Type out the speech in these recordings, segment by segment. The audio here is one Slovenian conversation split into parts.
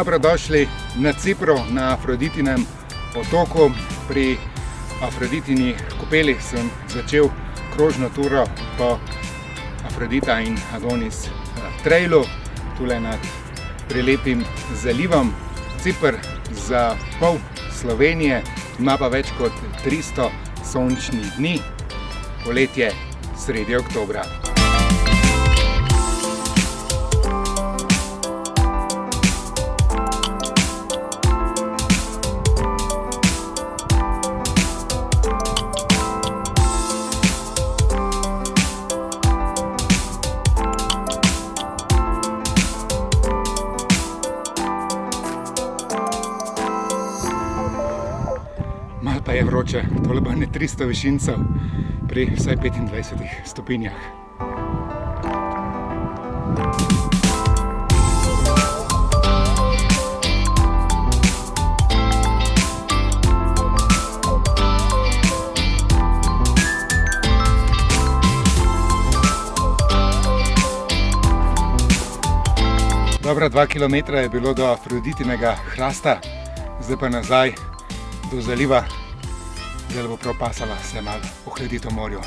Dobrodošli na Cipru, na Afroditinem otoku. Pri Afroditini kopeli sem začel krožno turo po Afrodita in Adonis trailu, tule nad prelepim zalivom. Cipr za pol Slovenije ima pa več kot 300 sončnih dni, poletje sredi oktobra. Malo pa je vroče, tole pa ne 300 višincev pri vsaj 25 stopinjah. Dobra 2 kilometra je bilo do Afroditinega hrasta, zdaj pa nazaj do zaliva, zdaj bo prav pasala se malo ohladiti v morju.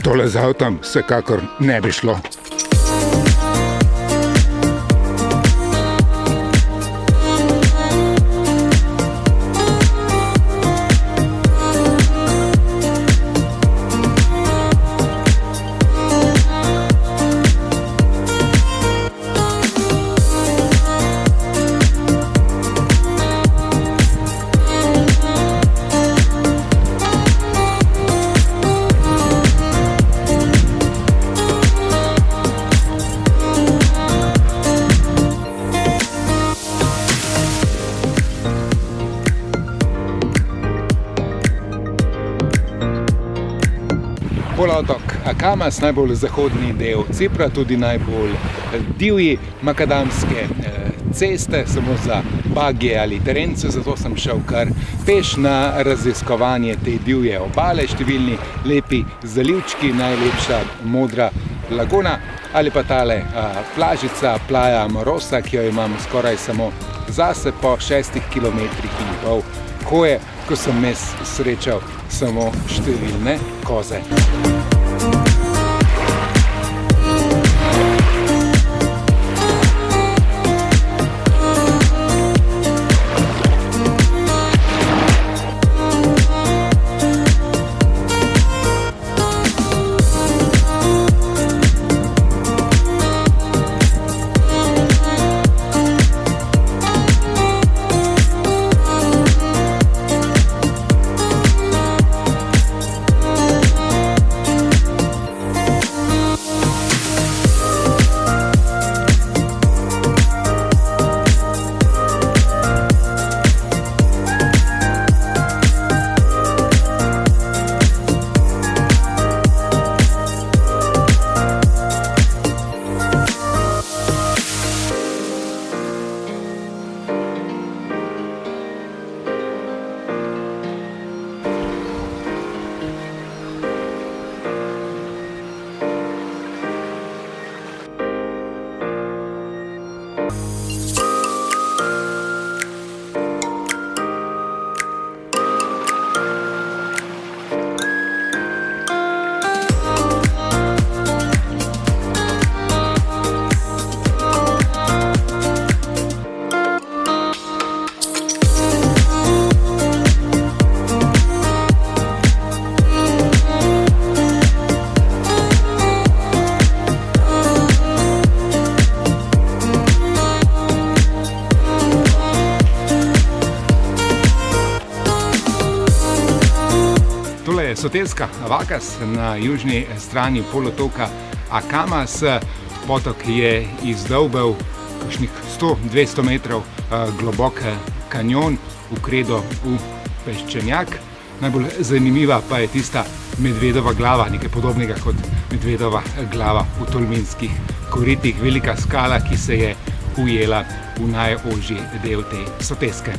Tole z avtom vsekakor ne bi šlo. Polotok Akamas, najbolj zahodni del Cipra, tudi najbolj divji, makadamske ceste, samo za bagije ali terence, zato sem šel kar peš na raziskovanje te divje obale, številni lepi zalivčki, najlepša modra laguna ali pa tale plažica Playa Amorosa, ki jo imam skoraj samo zase po 6 kilometrih in pol hoje, ko sem mes srečal samo številne koze. soteska Avakas na južni strani polotoka Akamas. Potok je izdolbel kakšnih 100-200 metrov globok kanjon, vkredo v peščenjak. Najbolj zanimiva pa je tista medvedova glava, nekaj podobnega kot medvedova glava v Tolminskih koritih. Velika skala, ki se je ujela v najožji del te soteske.